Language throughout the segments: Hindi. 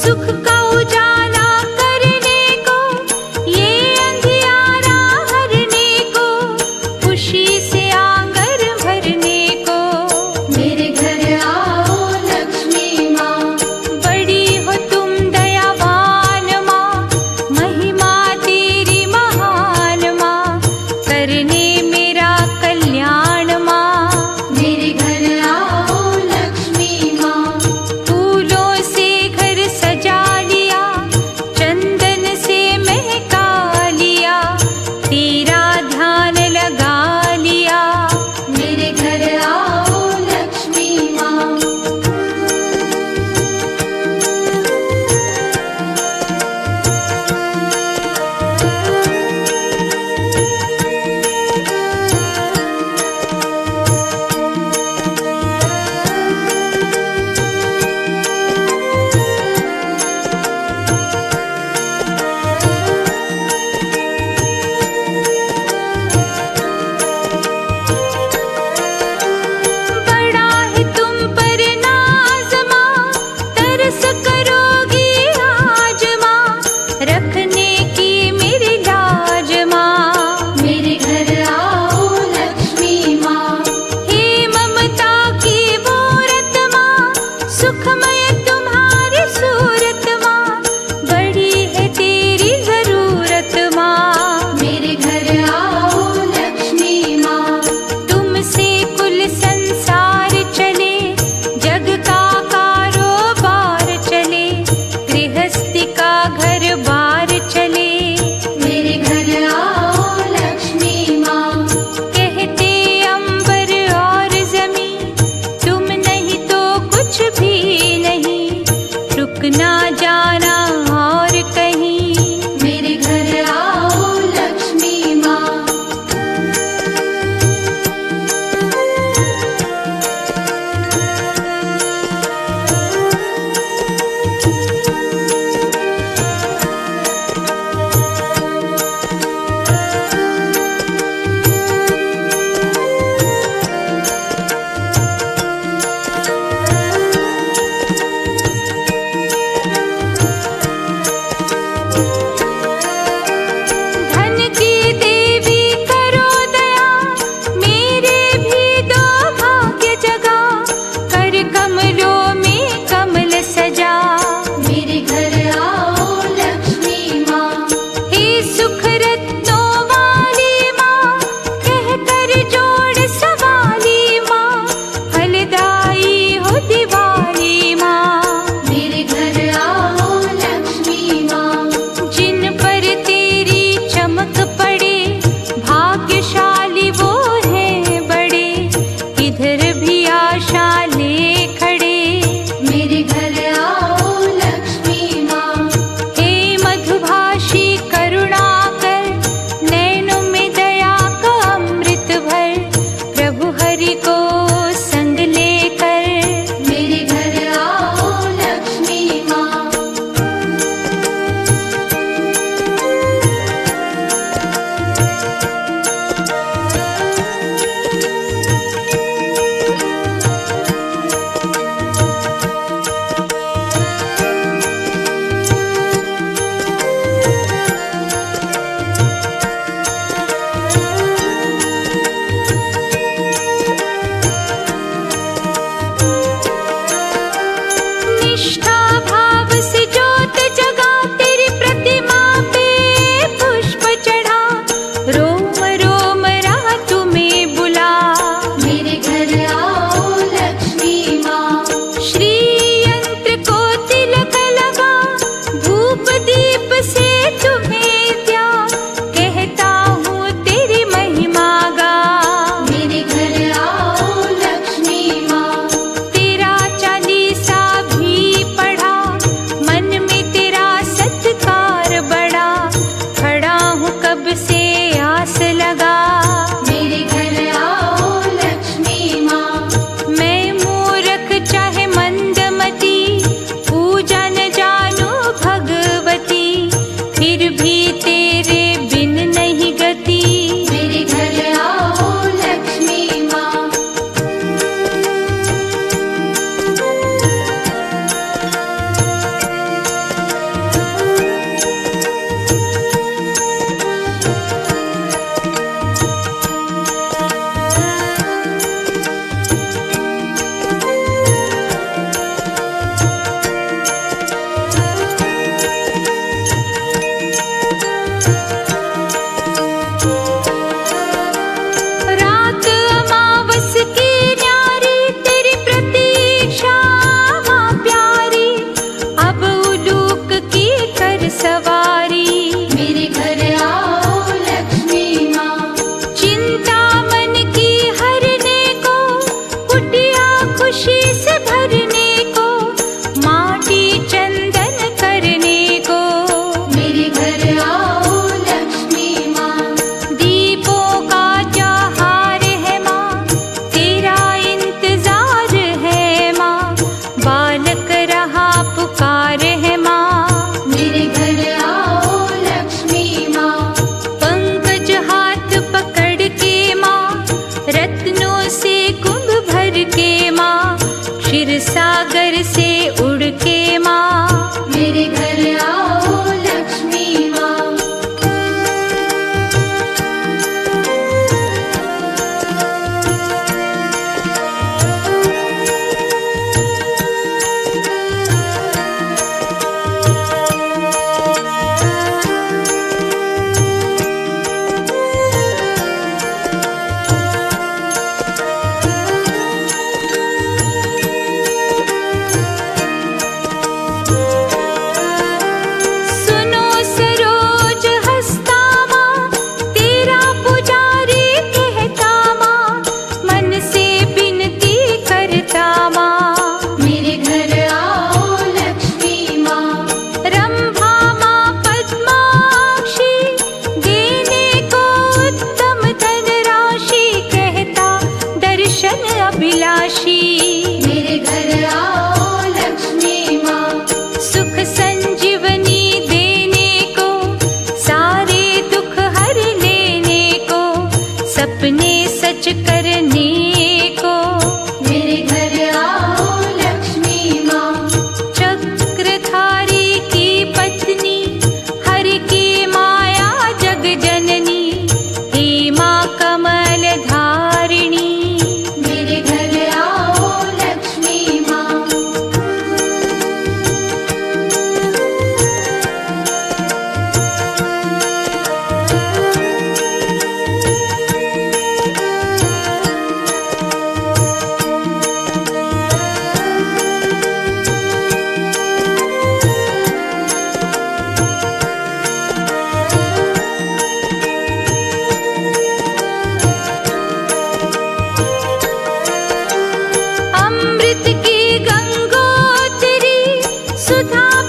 सुख का उजाला करने को, ये अंधियारा हरने को, खुशी से आंगन भरने को। मेरे घर आओ लक्ष्मी माँ, बड़ी हो तुम दयावान माँ, महिमा तेरी महान माँ, करने मेरा कल्याण माँ। मेरे घर आओ लक्ष्मी माँ, फूलों से घर सजा लिया, चंदन से महका लिया, तेरा ध्यान लगा लिया। मेरे घर आओ लक्ष्मी माँ। बड़ा है तुम पर नाज माँ, तरस करोगी आज माँ, रखने की मेरी लाज माँ। मेरे घर आओ लक्ष्मी माँ, हे ममता की मूरत माँ, सुखमय तुम्हारी सूरत माँ, बड़ी है तेरी जरूरत माँ। मेरे घर आओ लक्ष्मी माँ। तुमसे कुल संसार चले, जग का कारोबार चले, गृहस्थी का घर बार चले। मेरे घर आओ लक्ष्मी माँ। कहते अंबर और जमीन, तुम नहीं तो कुछ भी नहीं, रुकना जाना और कहीं। मेरे घर आओ लक्ष्मी माँ।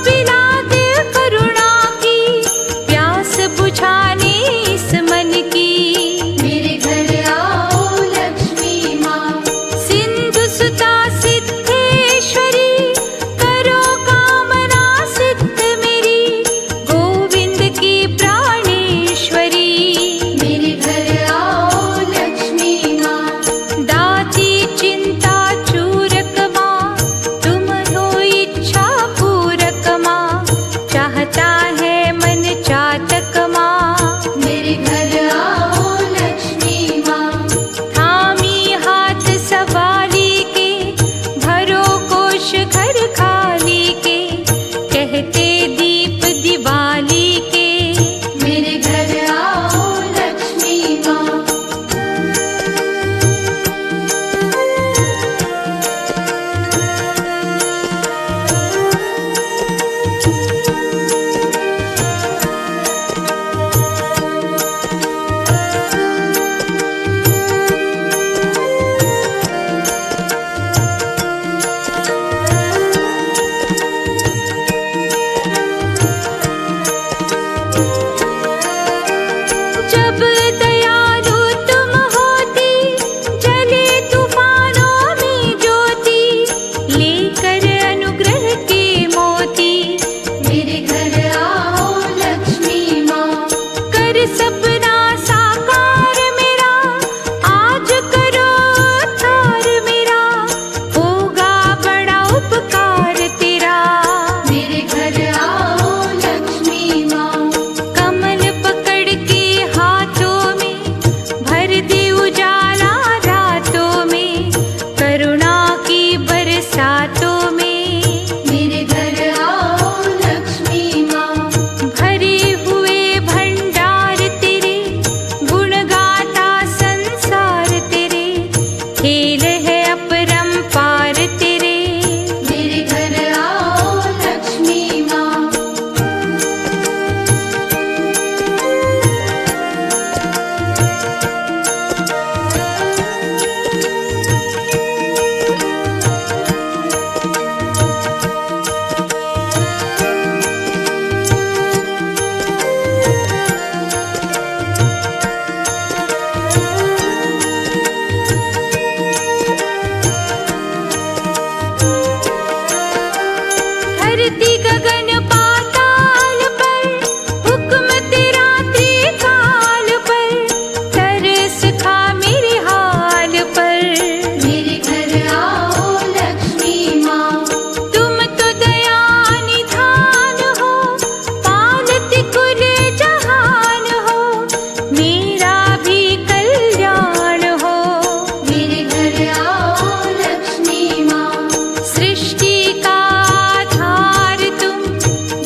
पिला दे करुणा की, प्यास बुझाने इस मन की। मेरे घर आओ लक्ष्मी माँ। सिंधु सुता सिद्धेश्वरी, करो कामना सिद्ध मेरी, गोविंद की प्राणेश्वरी। मेरे घर आओ लक्ष्मी माँ। दाती चिंता चूरक माँ, तुम हो इच्छा पूरक माँ, चाहता है मन चातक माँ। मेरे घर आओ लक्ष्मी माँ। थामी हाथ सवाली के, भरो कोश घर खाली के, कहते दीप दिवाली के। मेरे घर आओ लक्ष्मी माँ। जब दयालु तुम होती, जले तूफानों में ज्योति, लेकर अनुग्रह के मोती। मेरे घर आओ लक्ष्मी माँ। कर सपना साकार मेरा, आज करो उद्धार मेरा, होगा बड़ा उपकार तेरा। मेरे घर आओ लक्ष्मी माँ। कमल पकड़ के हाथों में, भर दे उजाला रातों में, करुणा की बरसातों में। मेरे घर आओ लक्ष्मी माँ। भरे हुए भंडार तेरे, गुण गाता संसार तेरे, खेल है अपरंपार तेरे। मेरे घर आओ लक्ष्मी माँ। धरती गगन पाताल पर, हुक्म तेरा त्रिकाल पर, तरस खा मेरे हाल पर। मेरे घर आओ लक्ष्मी माँ। तुम तो दया निधान हो, पालती कुल जहान हो, मेरा भी कल्याण हो। मेरे घर आओ लक्ष्मी माँ। सृष्टि का आधार तुम,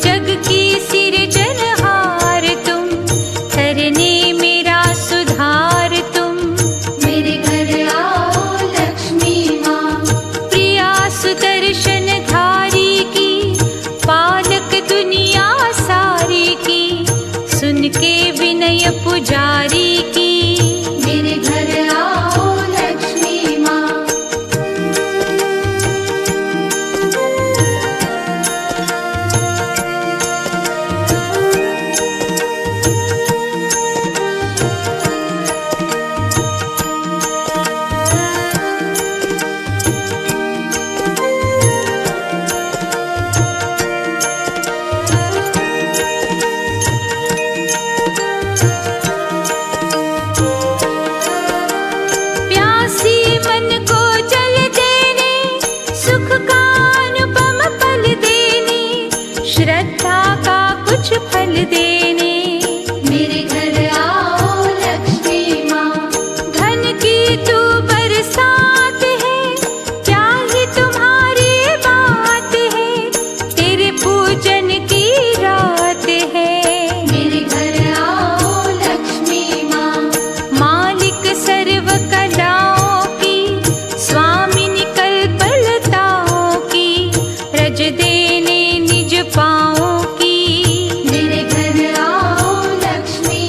जग की सिरजनहार तुम, करने मेरा सुधार तुम। मेरे घर आओ लक्ष्मी माँ। प्रिया सुदर्शन धारी की, पालक दुनिया सारी की, सुन के विनय पुजारी की। मेरे घर आओ लक्ष्मी माँ। देने निज पाँव की। मेरे घर आओ लक्ष्मी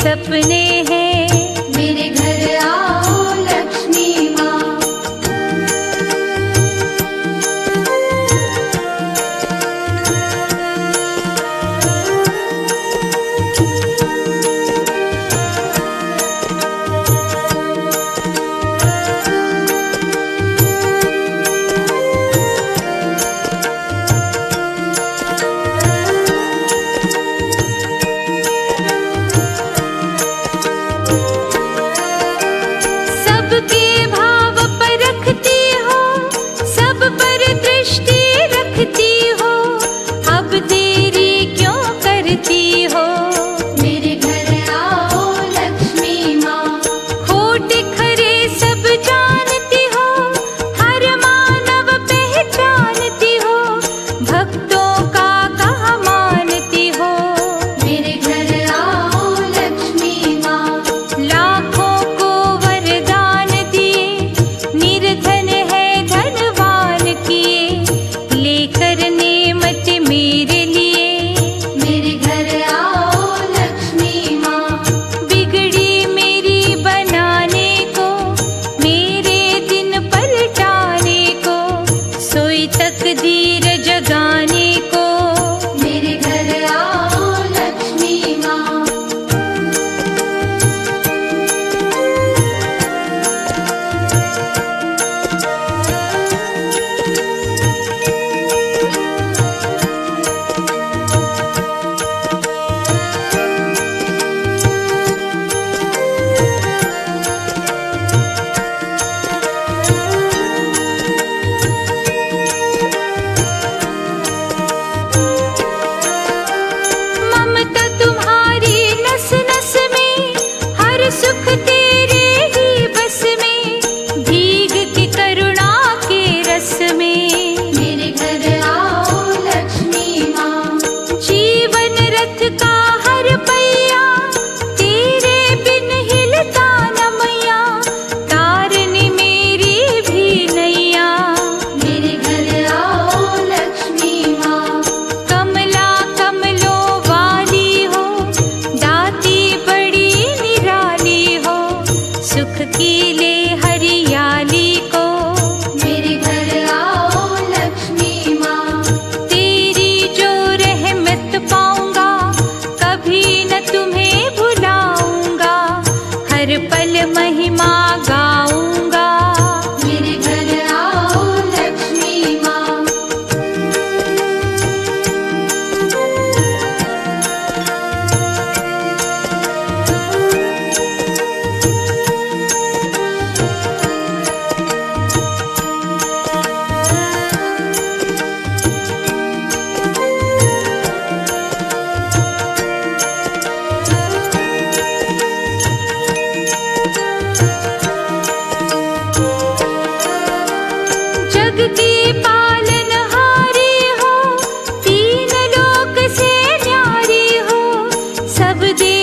सपने हैं। मेरे घर आओ लक्ष्मी माँ। सबके भाव परखती हो, सब पर दृष्टि रखती हो, अब देरी क्यों करती हो। मेरे घर आओ लक्ष्मी माँ। खोट खरे सब जानती हो, हर मानव पहचानती हो, भक्तों का कहा मानती हो। मेरे घर आओ लक्ष्मी माँ। लाखों को वरदान दिए, निर्धन है धनवान किए, लेकर नेमत मेरे लिए। मेरे घर आओ लक्ष्मी माँ। बिगड़ी मेरी बनाने को, मेरे दिन पलटाने को, सोई तकदीर जगाने को। मेरे घर आओ लक्ष्मी माँ। ममता तुम्हारी नस नस में, हर सुख तेरे ही बस में, भीग के करुणा के रस में। मेरे घर आओ लक्ष्मी माँ। जीवन रथ का हर पहिया, तेरे बिन हिलता न मैया, तारनी मेरी भी नैया। मेरे घर आओ लक्ष्मी माँ। कमला कमलों वाली हो, दाती बड़ी निराली हो, सुख की ले हरियाली को। मेरे घर आओ लक्ष्मी माँ। तेरी जो रहमत पाऊंगा, कभी न तुम्हें भुलाऊंगा, हर पल महिमा गाऊंगा। मेरे घर आओ लक्ष्मी माँ। जग की पालनहारी हो, तीन लोक से न्यारी हो, सब दे